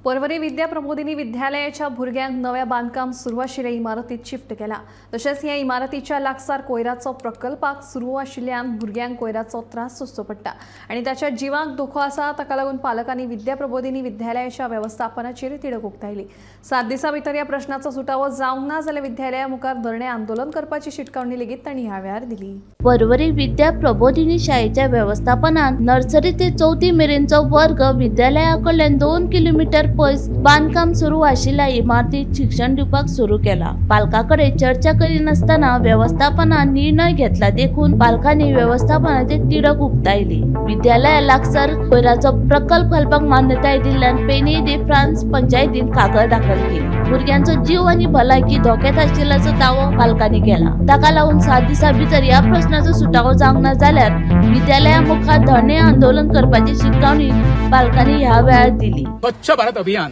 परवरी विद्या प्रबोधिनी विद्यालयाच्या भुरग्यांक नव्या बांधकाम सुरू आशिल्ल्या इमारतीत शिफ्ट केला। तशेंच ह्या इमारतीच्या लागसार कोयराचो प्रकल्पाक सुरू आशिल्ल्यान भुरग्यांक कोयराचो त्रास सोंसचो पडटा आनी ताच्या जिवाक धोको आसा। ताका लागून पालकांनी विद्या प्रबोधिनी विद्यालयाच्या वेवस्थापनाचेर तिडक उक्तायली। 7 दिसां भितर ह्या प्रश्नाचो सुटावो जावंक ना जाल्यार विद्यालया मुखार धरणे आंदोलन करपाची शिटकावणी लेगीत तांणी ह्या वेळार दिली। परवरी विद्या प्रबोधिनी शाळेच्या व्यवस्थापनान नर्सरी ते 4थी मेरेनचो वर्ग विद्यालयाकडल्यान 2 किलोमीटर पयस बांधकाम सुरू आशिल्ल्या इमारतीत शिक्षण दिवपाक सुरू केला। पालकांकडे चर्चा करिनासतना व्यवस्थापनान निर्णय घेतला देखून पालकांनी व्यवस्थापनाचे तिडक उक्तायली। विद्यालया लागसार कोयराचो प्रकल्प घालपाक मान्यताय दिल्ल्यान पेनी दे फ्रांस पंचायतीन कागद दाखल केली। भुरग्यांचो जीव आनी भलायकी धोक्यात आशिल्ल्याचो दावो पालकांनी केला। ताका लागून 7 दिसां भितर ह्या प्रश्नाचो सुटावो जावंक ना जाल्यार विद्यालया मुखार धरणे आंदोलन करपाची शिटकावणी पालकांनी ह्या वेळार दिली। स्वच्छ भारत अभियान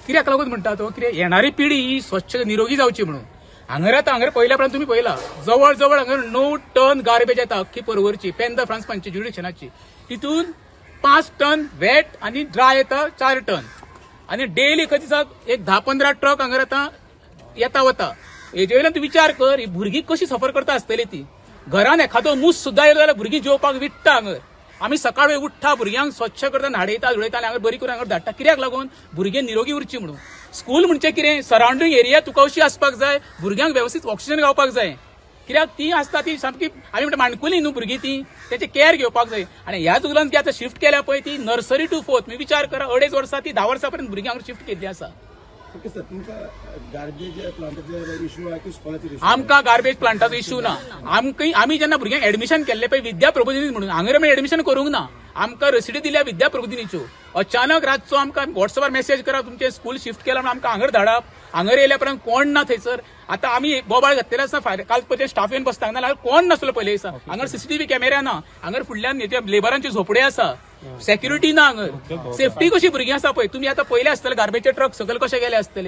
कित्याक लागून म्हणटा तो कितें येणारी पिढी ही स्वच्छ निरोगी जावची म्हणून हांगर पहिल्या पर्यंत तुम्ही पळयला जवळ जवळ हांगर 9 टन गार्बेज येता अख्खी परवरची पेन द फ्रांस पंचायत ज्युडिशनाची। तितून 5 टन वेट आनी ड्राय येता 4 टन आनी डेली खंय दिसाक एक 10-15 ट्रक हांगर आतां येता वता। हेजे वयल्यान तूं विचार कर ही भुरगीं कशी सफर करता आसतली ती। घरान एखादो मूस सुद्दां येलो जाल्यार भुरगीं जेवपाक विट्टा हांगर। आमी सकाळी उठ्ठा भुरग्यांक स्वच्छ करता न्हाडयता धुळयता आनी हांगर बरी करून हांगर धाडटा कित्याक लागून भुरगे निरोगी उरची म्हणून। स्कूल म्हणजे कितें सराउंडिंग एरिया तुका अशी आसपाक जाय भुरग्यांक वेवस्थीत ऑक्सिजन गावपाक जाय कित्याक ती आसता ती सामकी आमी म्हणटा माणकुली न्हू भुरगीं ती तेचे केअर घेवपाक जाय। आनी ह्या जुगलान ती आतां शिफ्ट केल्या पळय ती नर्सरी टू 4th मी विचार करा 2.5 वर्सां ती 10 वर्सां पर्यंत भुरग्यांक शिफ्ट केल्ली आसा। आमकां गार्बेज प्लांटाचो इश्यू ना। आमी जेन्ना भुरग्यांक एडमिशन केल्ले पळय विद्या प्रबोधिनी म्हणून हांगर आमी एडमिशन करूंक ना। आमकां रसिडी दिल्या विद्या प्रबोधिनीच्यो अचानक रातचो आमकां व्हॉट्सअपार मेसेज करप तुमचें स्कूल शिफ्ट केलां म्हणून आमकां हांगर धाडप। हांगर येयल्या पर्यंत कोण ना थंयसर। आतां आमी बोबाळ घातलेले आसा काल पळय स्टाफ येवन बसता नाल्यार कोण नासलो पयले दिसा। हांगर सीसीटीव्ही कॅमेरा ना। हांगर फुडल्यान लेबरांचे झोपडे आसा सेक्युरिटी ना हांगर सेफ्टी कशी भुरगीं आसा पळय तुमी आतां पयले आसतले गार्बेजचे ट्रक सकयल कशे गेले आसतले।